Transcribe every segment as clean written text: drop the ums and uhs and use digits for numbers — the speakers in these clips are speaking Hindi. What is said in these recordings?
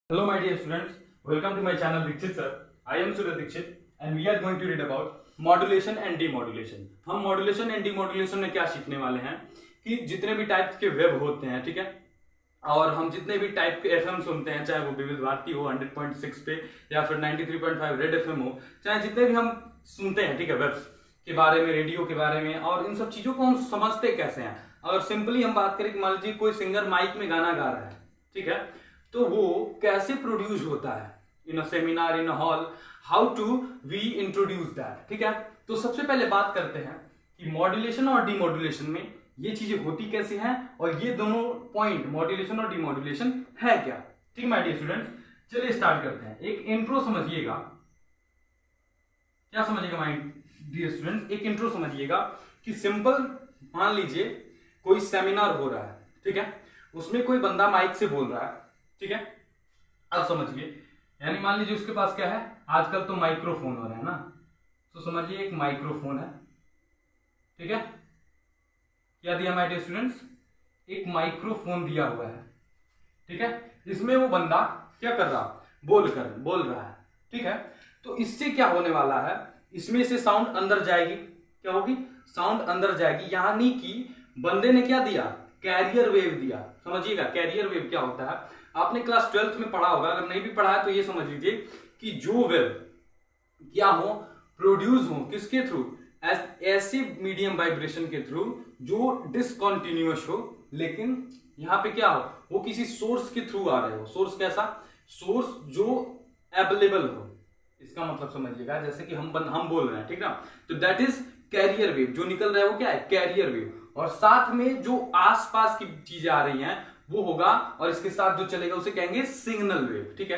Hello my dear students, welcome to my channel Dikshit sir. I am Surya Dikshit and we are going to read about modulation and demodulation. हम modulation and demodulation में क्या सीखने वाले हैं कि जितने भी टाइप के वेब होते हैं, ठीक है, और हम जितने भी टाइप के एफएम सुनते हैं, चाहे वो विविध भारती हो 100.6 पे या फिर 93.5 रेड एफएम हो, चाहे जितने भी हम सुनते हैं, ठीक है, वेब्स के बारे में, रेडियो के बारे में, और इन सब चीजों को हम समझते कैसे हैं। अगर सिंपली हम बात करें कि मान लीजिए कोई सिंगर माइक में गाना गा रहा है, ठीक है, तो वो कैसे प्रोड्यूस होता है in a seminar, in a hall, how to we introduce that, ठीक है। तो सबसे पहले बात करते हैं कि मॉड्यूलेशन और डीमॉड्यूलेशन में ये चीजें होती कैसे हैं और ये दोनों पॉइंट मॉड्यूलेशन और डीमॉड्यूलेशन है क्या, ठीक माय डियर स्टूडेंट्स। चलिए स्टार्ट करते हैं। एक इंट्रो समझिएगा, क्या समझिएगा माय डियर स्टूडेंट्स, एक इंट्रो समझिएगा कि सिंपल मान लीजिए कोई सेमिनार हो रहा है, ठीक है, उसमें कोई बंदा माइक से बोल रहा है, ठीक है। अब समझिए, यानी मान लीजिए उसके पास क्या है, आजकल तो माइक्रोफोन हो रहा है ना, तो समझिए एक माइक्रोफोन है, ठीक है। क्या दिया माय डियर स्टूडेंट्स, एक माइक्रोफोन दिया हुआ है, ठीक है। इसमें वो बंदा क्या कर रहा, बोल रहा है, ठीक है। तो इससे क्या होने वाला है, इसमें से साउंड अंदर जाएगी, क्या होगी, साउंड अंदर जाएगी, यानी कि बंदे ने क्या दिया, कैरियर वेव दिया। समझिएगा कैरियर वेव क्या होता है, आपने क्लास 12th में पढ़ा होगा, अगर नहीं भी पढ़ा है तो ये समझ लीजिए कि जो वेव क्या हो, प्रोड्यूस हो किसके थ्रू, ऐसे मीडियम वाइब्रेशन के थ्रू जो डिसकंटिन्यूअस हो, लेकिन यहां पे क्या हो, वो किसी सोर्स के थ्रू आ रहे हो। सोर्स कैसा, सोर्स जो अवेलेबल हो, इसका मतलब समझिएगा जैसे कि हम बोल रहे हैं, ठीक ना, तो दैट इज कैरियर वेव। जो निकल रहा है वो क्या है, कैरियर वेव, और साथ में जो आसपास की चीजें आ रही हैं वो होगा, और इसके साथ जो चलेगा उसे कहेंगे सिग्नल वेव, ठीक है।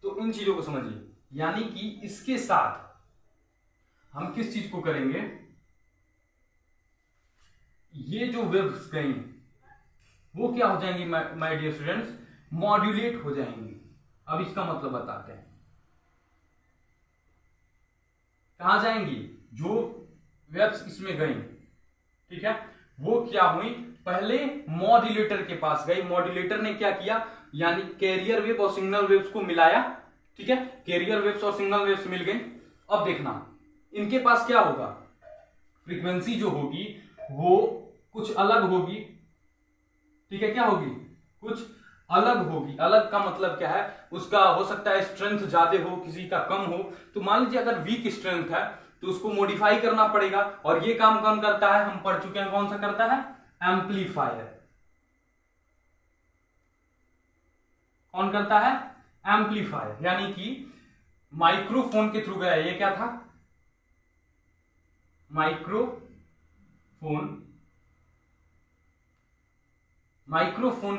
तो इन चीजों को समझिए, यानी कि इसके साथ हम किस चीज को करेंगे, ये जो वेव्स गई वो क्या हो जाएंगी माय डियर स्टूडेंट्स, मॉड्यूलेट हो जाएंगी। अब इसका मतलब बताते हैं, कहां जाएंगी, जो वेव्स इसमें गई, ठीक है, वो क्या हुई, पहले मॉड्यूलेटर के पास गई, मॉड्यूलेटर ने क्या किया, यानी कैरियर वेव और सिग्नल वेव्स को मिलाया, ठीक है, कैरियर वेव्स और सिग्नल वेव्स मिल गई। अब देखना इनके पास क्या होगा, फ्रीक्वेंसी जो होगी वो कुछ अलग होगी, ठीक है, क्या होगी, कुछ अलग होगी। अलग का मतलब क्या है, उसका हो सकता है स्ट्रेंथ ज्यादा हो, किसी का कम हो। तो मान लीजिए अगर वीक स्ट्रेंथ है तो उसको मॉडिफाई करना पड़ेगा, और ये काम कौन करता है, हम पढ़ चुके हैं, कौन सा करता है, एम्पलीफायर। कौन करता है, एम्पलीफायर। यानी कि माइक्रोफोन के थ्रू गया, ये क्या था, माइक्रोफोन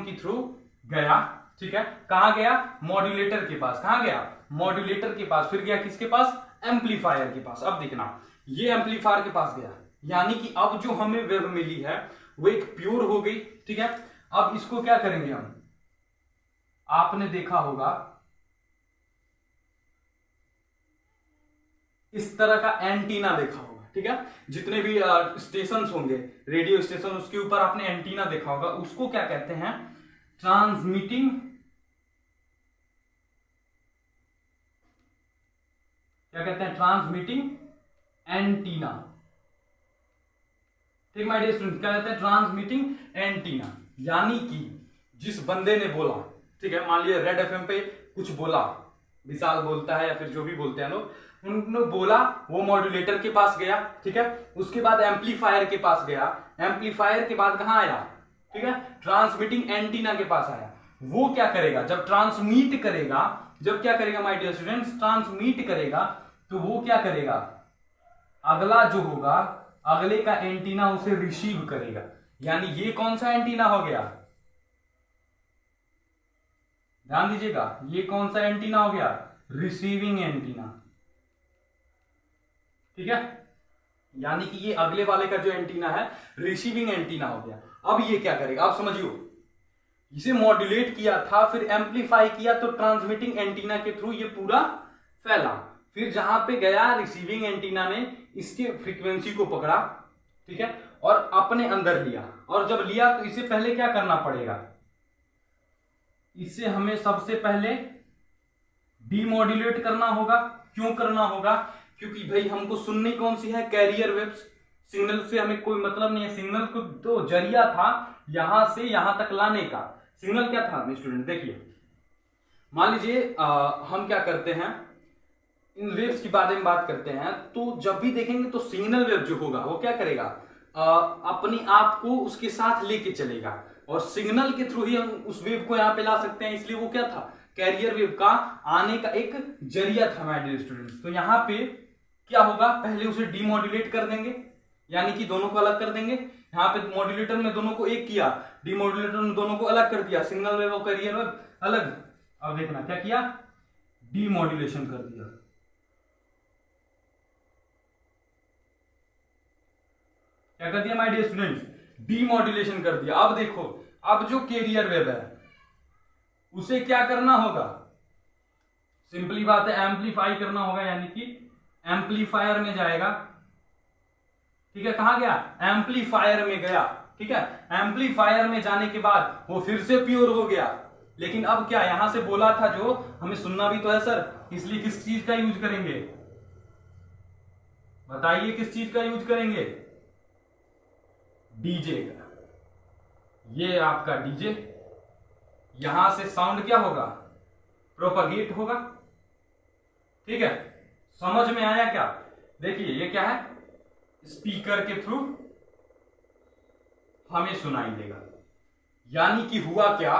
के थ्रू गया, ठीक है, कहां गया, मॉड्यूलेटर के पास। कहां गया, मॉड्यूलेटर के पास, फिर गया किसके पास, एम्पलीफायर के पास। अब देखना, ये एम्पलीफायर के पास गया, यानी कि अब जो हमें वेव मिली है वो एक प्योर हो गई, ठीक है। अब इसको क्या करेंगे हम, आपने देखा होगा इस तरह का एंटीना देखा होगा, ठीक है, जितने भी स्टेशन होंगे, रेडियो स्टेशन, उसके ऊपर आपने एंटीना देखा होगा, उसको क्या कहते हैं, ट्रांसमिटिंग, क्या कहते हैं, ट्रांसमिटिंग एंटीना, ठीक माय डियर स्टूडेंट, क्या कहते हैं, ट्रांसमिटिंग एंटीना। यानी कि जिस बंदे ने बोला, ठीक है, मान लीजिए रेड एफएम पे कुछ बोला, विशाल बोलता है या फिर जो भी बोलते हैं लोग, उन्होंने बोला, वो मॉड्यूलेटर के पास गया, ठीक है, उसके बाद एम्पलीफायर के पास गया, एम्पलीफायर के बाद कहां आया, ठीक है, ट्रांसमिटिंग एंटीना के पास आया। वो क्या करेगा, जब ट्रांसमिट करेगा, जब क्या करेगा माय डियर स्टूडेंट्स, ट्रांसमिट करेगा, तो वो क्या करेगा, अगला जो होगा, अगले का एंटीना उसे रिसीव करेगा। यानी ये कौन सा एंटीना हो गया, ध्यान दीजिएगा, ये कौन सा एंटीना हो गया, रिसीविंग एंटीना, ठीक है। यानी कि ये अगले वाले का जो एंटीना है रिसीविंग एंटीना हो गया। अब ये क्या करेगा, आप समझियो, इसे मॉड्यूलेट किया था, फिर एम्पलीफाई किया, तो ट्रांसमिटिंग एंटीना के थ्रू ये पूरा फैला, फिर जहां पे गया रिसीविंग एंटीना ने इसके फ्रीक्वेंसी को पकड़ा, ठीक है, और अपने अंदर लिया, और जब लिया तो इसे पहले क्या करना पड़ेगा, इसे हमें सबसे पहले डीमॉड्यूलेट करना होगा। क्यों करना होगा? क्योंकि भाई हमको सुननी कौन सी है? Career waves. सिग्नल से हमें कोई मतलब नहीं है, सिग्नल को तो जरिया था यहां से यहां तक लाने का। सिग्नल क्या था स्टूडेंट? देखिए मान लीजिए हम क्या करते हैं, इन वेव्स के बारे में बात करते हैं, तो जब भी देखेंगे तो सिग्नल वेव जो होगा वो क्या करेगा, अपने आप को उसके साथ लेके चलेगा, और सिग्नल के थ्रू ही हम उस वेव को यहाँ पे ला सकते हैं। इसलिए वो क्या था, कैरियर वेव का आने का एक जरिया था माय डियर स्टूडेंट्स। तो यहाँ पे क्या होगा, पहले उसे डीमॉड्यूलेट कर देंगे, यानी कि दोनों को अलग कर देंगे। यहाँ पे मॉड्यूलेटर में दोनों को एक किया, डीमॉड्यूलेटर में दोनों को अलग कर दिया, सिग्नल वेव और कैरियर वेव अलग। अब देखना क्या किया, डीमॉड्यूलेशन कर दिया। क्या कर दिया माय डियर स्टूडेंट्स, डीमॉड्यूलेशन कर दिया। अब देखो, अब जो कैरियर वेव है उसे क्या करना होगा, सिंपली बात है एम्पलीफाई करना होगा, यानी कि एम्पलीफायर में जाएगा। ठीक है, कहां गया, एम्पलीफायर में गया। ठीक है, एम्पलीफायर में जाने के बाद वो फिर से प्योर हो गया। लेकिन अब क्या, यहां से बोला था जो हमें सुनना भी तो है सर, इसलिए किस चीज का यूज करेंगे, बताइए किस चीज का यूज करेंगे, डीजे का। ये आपका डीजे, यहां से साउंड क्या होगा, प्रोपगेट होगा। ठीक है, समझ में आया क्या? देखिए ये क्या है, स्पीकर के थ्रू हमें सुनाई देगा। यानी कि हुआ क्या,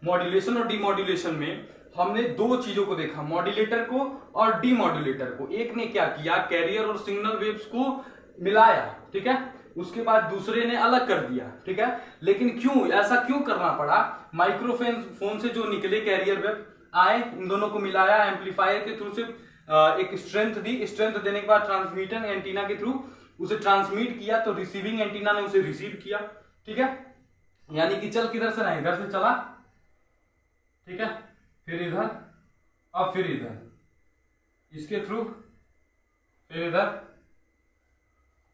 मॉड्यूलेशन और डीमॉड्यूलेशन में हमने दो चीजों को देखा, मॉड्यूलेटर को और डीमॉड्यूलेटर को। एक ने क्या किया, कैरियर और सिग्नल वेव्स को मिलाया, ठीक है, उसके बाद दूसरे ने अलग कर दिया। ठीक है, लेकिन क्यों, ऐसा क्यों करना पड़ा, माइक्रोफोन से जो निकले कैरियर वेव आए, इन दोनों को मिलाया, एम्पलीफायर के थ्रू से एक स्ट्रेंथ दी, स्ट्रेंथ देने के बाद ट्रांसमीटर एंटीना के थ्रू उसे ट्रांसमिट किया, तो रिसीविंग एंटीना ने उसे रिसीव किया। ठीक है, यानी कि चल किधर से रहा, इधर से चला, ठीक है, फिर इधर, अब फिर इधर, इसके थ्रू, फिर इधर,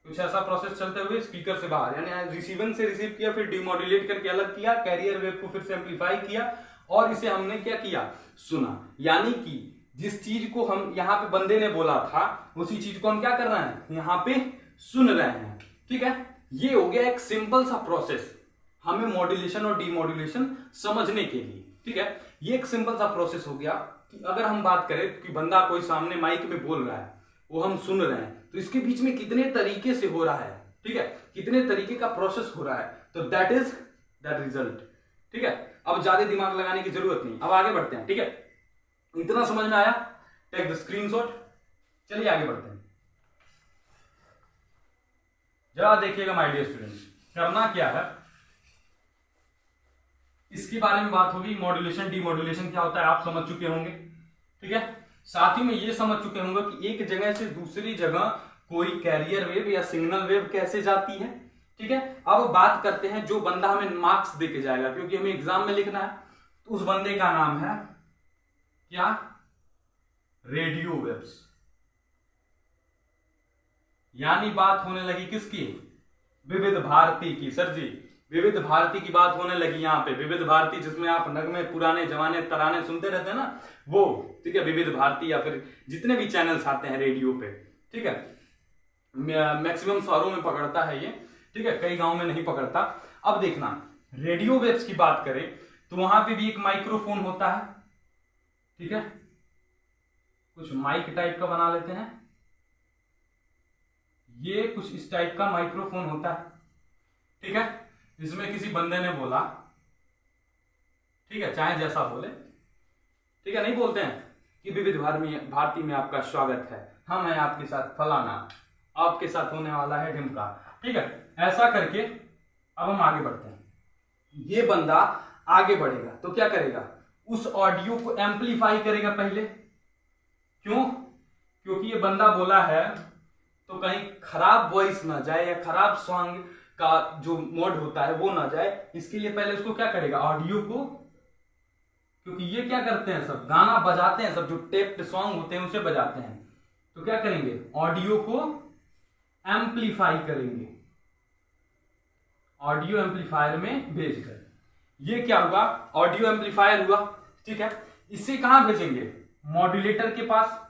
कुछ ऐसा प्रोसेस चलते हुए स्पीकर से बाहर, यानी रिसीवर से रिसीव किया, फिर डिमॉड्यूलेट करके अलग किया, कैरियर वेव को फिर से एम्पलीफाई किया, और इसे हमने क्या किया, सुना। यानी कि जिस चीज को हम यहाँ पे बंदे ने बोला था उसी चीज को हम क्या कर रहे हैं, यहाँ पे सुन रहे हैं। ठीक है, ये हो गया एक सिंपल सा प्रोसेस हमें मॉड्यूलेशन और डीमॉड्यूलेशन समझने के लिए। ठीक है, ये एक सिंपल सा प्रोसेस हो गया कि अगर हम बात करें कि बंदा कोई सामने माइक में बोल रहा है, वो हम सुन रहे हैं, तो इसके बीच में कितने तरीके से हो रहा है, ठीक है, कितने तरीके का प्रोसेस हो रहा है, तो दैट इज दैट रिजल्ट। ठीक है, अब ज्यादा दिमाग लगाने की जरूरत नहीं, अब आगे बढ़ते हैं। ठीक है, इतना समझ में आया, टेक द स्क्रीनशॉट। चलिए आगे बढ़ते हैं। जरा देखिएगा माय डियर स्टूडेंट्स, करना क्या है, इसके बारे में बात होगी, मॉड्यूलेशन डीमॉड्यूलेशन क्या होता है आप समझ चुके होंगे। ठीक है, साथ ही में ये समझ चुके होंगे कि एक जगह से दूसरी जगह कोई कैरियर वेव या सिग्नल वेव कैसे जाती है। ठीक है, अब बात करते हैं जो बंदा हमें मार्क्स देके जाएगा, क्योंकि हमें एग्जाम में लिखना है, तो उस बंदे का नाम है क्या, रेडियो वेव्स। यानी बात होने लगी किसकी, विविध भारती की। सर जी, विविध भारती की बात होने लगी यहाँ पे, विविध भारती जिसमें आप नगमे पुराने जमाने तराने सुनते रहते हैं ना, वो। ठीक है, विविध भारती या फिर जितने भी चैनल्स आते हैं रेडियो पे। ठीक है, मैक्सिमम शहरों में पकड़ता है ये, ठीक है, कई गांव में नहीं पकड़ता। अब देखना, रेडियो वेव्स की बात करें तो वहां पे भी एक माइक्रोफोन होता है। ठीक है, कुछ माइक टाइप का बना लेते हैं, ये कुछ इस टाइप का माइक्रोफोन होता है। ठीक है, इसमें किसी बंदे ने बोला, ठीक है, चाहे जैसा बोले, ठीक है, नहीं बोलते हैं कि विविध भारती में आपका स्वागत है, हम हैं आपके साथ फलाना, आपके साथ होने वाला है ढिमका। ठीक है, ऐसा करके अब हम आगे बढ़ते हैं। ये बंदा आगे बढ़ेगा तो क्या करेगा, उस ऑडियो को एम्पलीफाई करेगा पहले। क्यों, क्योंकि ये बंदा बोला है तो कहीं खराब वॉइस ना जाए या खराब सॉन्ग का जो मोड होता है वो ना जाए, इसके लिए पहले उसको क्या करेगा, ऑडियो को, क्योंकि ये क्या करते हैं, सब गाना बजाते हैं, सब जो टेप्ड सॉन्ग होते हैं उसे बजाते हैं, तो क्या करेंगे, ऑडियो को एम्पलीफाई करेंगे, ऑडियो एम्पलीफायर में भेजकर। ये क्या हुआ, ऑडियो एम्पलीफायर हुआ। ठीक है, इसे कहां भेजेंगे, मॉड्यूलेटर के पास,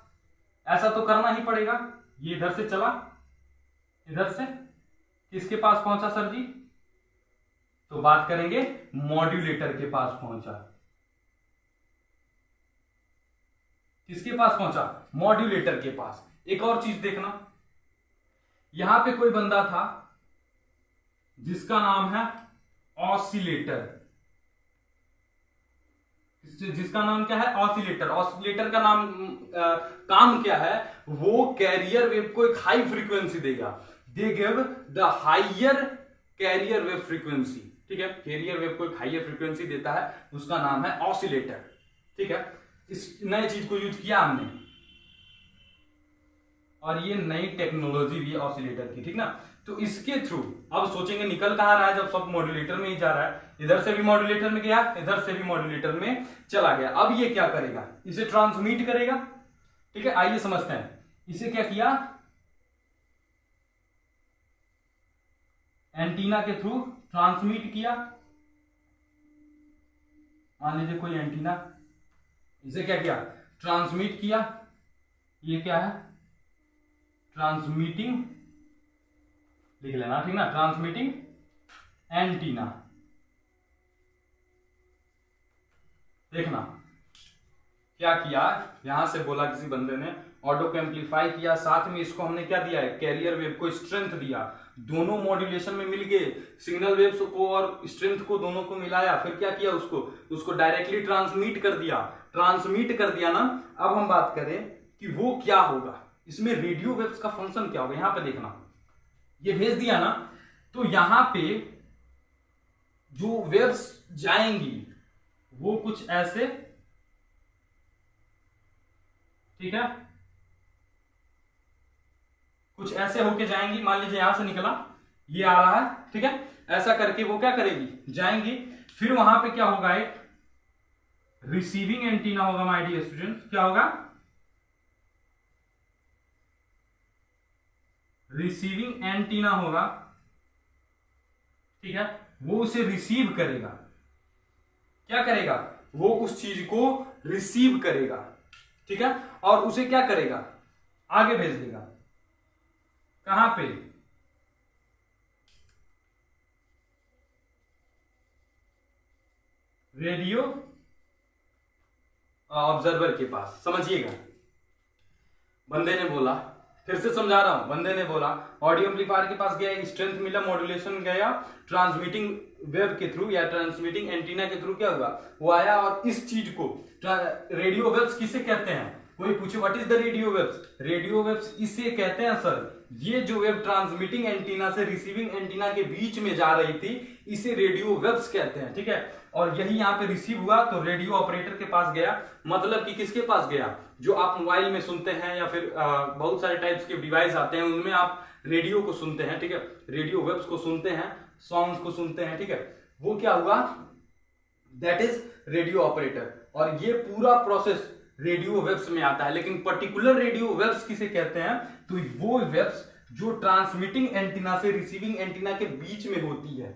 ऐसा तो करना ही पड़ेगा। ये इधर से चला, इधर से किसके पास पहुंचा सर जी? तो बात करेंगे मॉड्यूलेटर के पास पहुंचा। किसके पास पहुंचा? मॉड्यूलेटर के पास। एक और चीज देखना, यहां पे कोई बंदा था जिसका नाम है ऑसिलेटर। जिसका नाम क्या है? ऑसिलेटर। ऑसिलेटर का नाम काम क्या है? वो कैरियर वेव को एक हाई फ्रीक्वेंसी देगा। They give the higher carrier wave frequency. ठीक है, कैरियर वेव को एक हाइयर फ्रीक्वेंसी देता है, उसका नाम है ऑसिलेटर। ठीक है, इस नए चीज को यूज किया हमने, और ये नई टेक्नोलॉजी भी है ऑसिलेटर की। ठीक ना, तो इसके थ्रू अब सोचेंगे निकल कहां रहा है, जब सब मॉड्यूलेटर में ही जा रहा है। इधर से भी मॉड्यूलेटर में गया, इधर से भी मॉड्यूलेटर में चला गया। अब ये क्या करेगा? इसे ट्रांसमिट करेगा। ठीक है, आइए समझते हैं। इसे क्या किया? एंटीना के थ्रू ट्रांसमिट किया। मान लीजिए कोई एंटीना, इसे क्या किया? ट्रांसमिट किया। ये क्या है? ट्रांसमिटिंग, लिख लेना, ठीक ना, ट्रांसमिटिंग एंटीना। देखना क्या किया, यहां से बोला किसी बंदे ने, ऑडियो को एम्पलीफाई किया, साथ में इसको हमने क्या दिया है? कैरियर वेव को स्ट्रेंथ दिया। दोनों मॉड्यूलेशन में मिलके सिग्नल वेव्स को और स्ट्रेंथ को दोनों को मिलाया, फिर क्या किया? उसको डायरेक्टली ट्रांसमिट कर दिया। ट्रांसमिट कर दिया ना। अब हम बात करें कि वो क्या होगा, इसमें रेडियो वेव्स का फंक्शन क्या होगा। यहां पे देखना, ये भेज दिया ना, तो यहां पे जो वेव्स जाएंगी वो कुछ ऐसे, ठीक है, कुछ ऐसे होके जाएंगी। मान लीजिए यहां से निकला, ये आ रहा है, ठीक है, ऐसा करके वो क्या करेगी? जाएंगी। फिर वहां पे क्या होगा? एक रिसीविंग एंटीना होगा माय डियर स्टूडेंट्स। क्या होगा? रिसीविंग एंटीना होगा। ठीक है, वो उसे रिसीव करेगा। क्या करेगा? वो उस चीज को रिसीव करेगा। ठीक है, और उसे क्या करेगा? आगे भेज देगा। कहां पे? रेडियो ऑब्जर्वर के पास। समझिएगा, बंदे ने बोला, फिर से समझा रहा हूं, बंदे ने बोला ऑडियो एम्पलीफायर के पास गया, स्ट्रेंथ मिला, मॉड्यूलेशन गया, ट्रांसमिटिंग वेव के थ्रू या ट्रांसमिटिंग एंटीना के थ्रू क्या हुआ? वो आया, और इस चीज को रेडियो वेव्स किसे कहते हैं? कोई पूछे what is the radio waves? Radio waves इसे कहते हैं सर, ये जो वेव ट्रांसमिटिंग एंटीना से रिसीविंग एंटीना के बीच में जा रही थी, इसे रेडियो वेव्स कहते हैं। ठीक है, और यही यहां पे रिसीव हुआ तो रेडियो ऑपरेटर के पास गया। मतलब कि किसके पास गया? जो आप मोबाइल में सुनते हैं या फिर बहुत सारे टाइप्स के डिवाइस आते हैं, उनमें आप रेडियो को सुनते हैं। ठीक है, रेडियो वेव्स को सुनते हैं, सॉन्ग्स को सुनते हैं। ठीक है, वो क्या हुआ? That is radio operator. और ये पूरा प्रोसेस रेडियो वेव्स में आता है। लेकिन पर्टिकुलर रेडियो वेव्स किसे कहते हैं? तो वो वेव्स जो ट्रांसमिटिंग एंटीना से रिसीविंग एंटीना के बीच में होती है।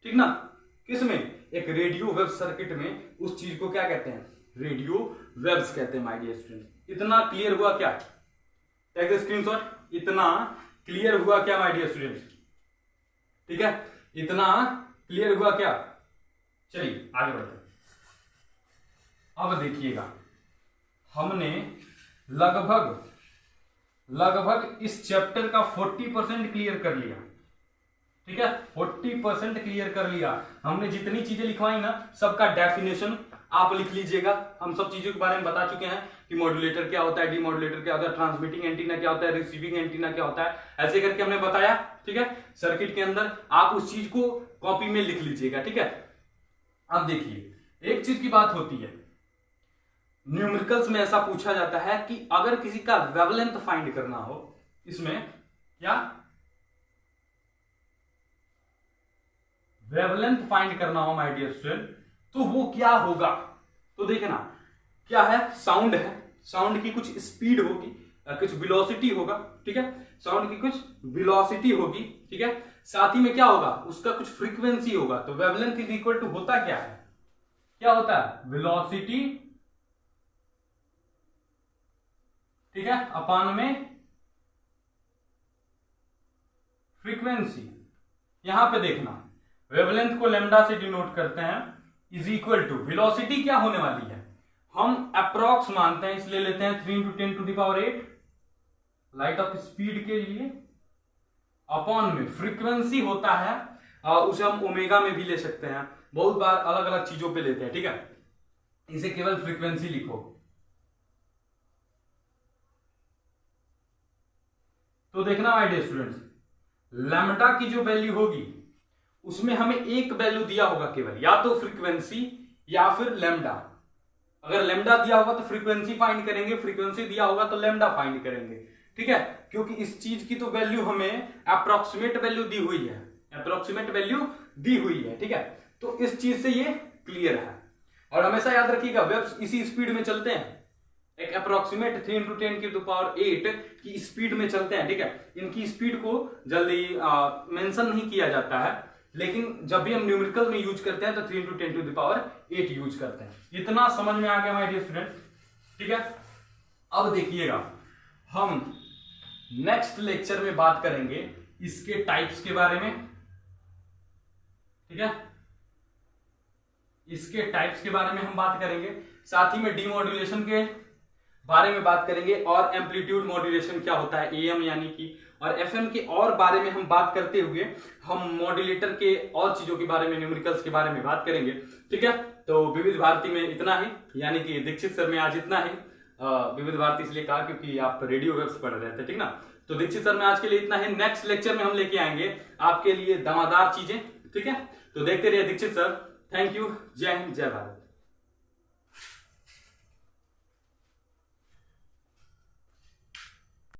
ठीक ना, किसमें? एक रेडियो वेव सर्किट में उस चीज को क्या कहते हैं? रेडियो वेव्स कहते हैं माय डियर स्टूडेंट। इतना क्लियर हुआ क्या? Take the screenshot. इतना क्लियर हुआ क्या माय डियर स्टूडेंट? ठीक है, इतना क्लियर हुआ क्या? चलिए आगे बढ़ते हैं। अब देखिएगा, हमने लगभग इस चैप्टर का 40% क्लियर कर लिया। ठीक है, 40% क्लियर कर लिया। हमने जितनी चीजें लिखवाई ना, सबका डेफिनेशन आप लिख लीजिएगा। हम सब चीजों के बारे में बता चुके हैं कि मॉड्यूलेटर क्या होता है, डीमॉड्यूलेटर क्या होता है, ट्रांसमिटिंग एंटीना क्या होता है, रिसीविंग एंटीना क्या होता है, ऐसे करके हमने बताया। ठीक है, सर्किट के अंदर आप उस चीज को कॉपी में लिख लीजिएगा। ठीक है, अब देखिए, एक चीज की बात होती है, न्यूमेरिकल्स में ऐसा पूछा जाता है कि अगर किसी का वेवलेंथ फाइंड करना हो, इसमें क्या वेवलेंथ फाइंड करना हो माय डियर स्टूडेंट, तो वो क्या होगा? तो देखना, क्या है? साउंड है, साउंड की कुछ स्पीड होगी, कुछ वेलोसिटी होगा। ठीक है, साउंड की कुछ वेलोसिटी होगी। ठीक है, साथ ही में क्या होगा? उसका कुछ फ्रीक्वेंसी होगा। तो वेवलेंथ इज इक्वल टू, होता क्या है? क्या होता है? वेलोसिटी ठीक है, अपान में फ्रीक्वेंसी। यहां पे देखना वेवलेंथ को लैम्डा से डिनोट करते हैं, इज इक्वल टू वेलोसिटी क्या होने वाली है, हम अप्रॉक्स मानते हैं इसलिए लेते हैं 3 × 10⁸ लाइट ऑफ स्पीड के लिए, अपॉन में फ्रीक्वेंसी होता है, उसे हम ओमेगा में भी ले सकते हैं, बहुत बार अलग अलग चीजों पे लेते हैं, ठीक है, इसे केवल फ्रीक्वेंसी लिखो। तो देखना माय डियर स्टूडेंट्स, लैम्डा की जो वैल्यू होगी उसमें हमें एक वैल्यू दिया होगा केवल, या तो फ्रीक्वेंसी या फिर लैम्डा। अगर लैम्डा दिया होगा तो फ्रीक्वेंसी फाइंड करेंगे, फ्रीक्वेंसी दिया होगा तो लैम्डा फाइंड करेंगे, ठीक है, क्योंकि इस चीज की तो वैल्यू हमें अप्रोक्सीमेट वैल्यू दी हुई है, अप्रोक्सीमेट वैल्यू दी हुई है, ठीक है। तो इस चीज से ये क्लियर है। और हमेशा याद रखिएगा वेव्स इसी स्पीड में चलते हैं, एक अप्रोक्सीमेट 3 × 10⁸ की स्पीड में चलते हैं, ठीक है। इनकी स्पीड को जल्दी मेंशन नहीं किया जाता है, लेकिन जब भी हम न्यूमेरिकल में यूज करते हैं तो 3 × 10⁸ यूज करते हैं। इतना समझ में आ गया माय डियर स्टूडेंट, ठीक है। अब देखिएगा हम नेक्स्ट लेक्चर में बात करेंगे इसके टाइप्स के बारे में, ठीक है, इसके टाइप्स के बारे में हम बात करेंगे, साथ ही में डीमॉड्यूलेशन के बारे में बात करेंगे, और एम्पलीट्यूड मॉड्यूलेशन क्या होता है, एएम यानी कि, और एफएम के और बारे में हम बात करते हुए हम मॉड्यूलेटर के और चीजों के बारे में, न्यूमेरिकल्स के बारे में बात करेंगे, ठीक है। तो विविध भारती में इतना ही, यानी कि दीक्षित सर में आज इतना ही। विविध भारती इसलिए कहा क्योंकि आप रेडियो वेव्स पढ़ रहे थे, ठीक ना। तो दीक्षित सर में आज के लिए इतना ही, नेक्स्ट लेक्चर में हम लेके आएंगे आपके लिए दमादार चीजें, ठीक है। तो देखते रहिए दीक्षित सर। थैंक यू, जय हिंद, जय भारत।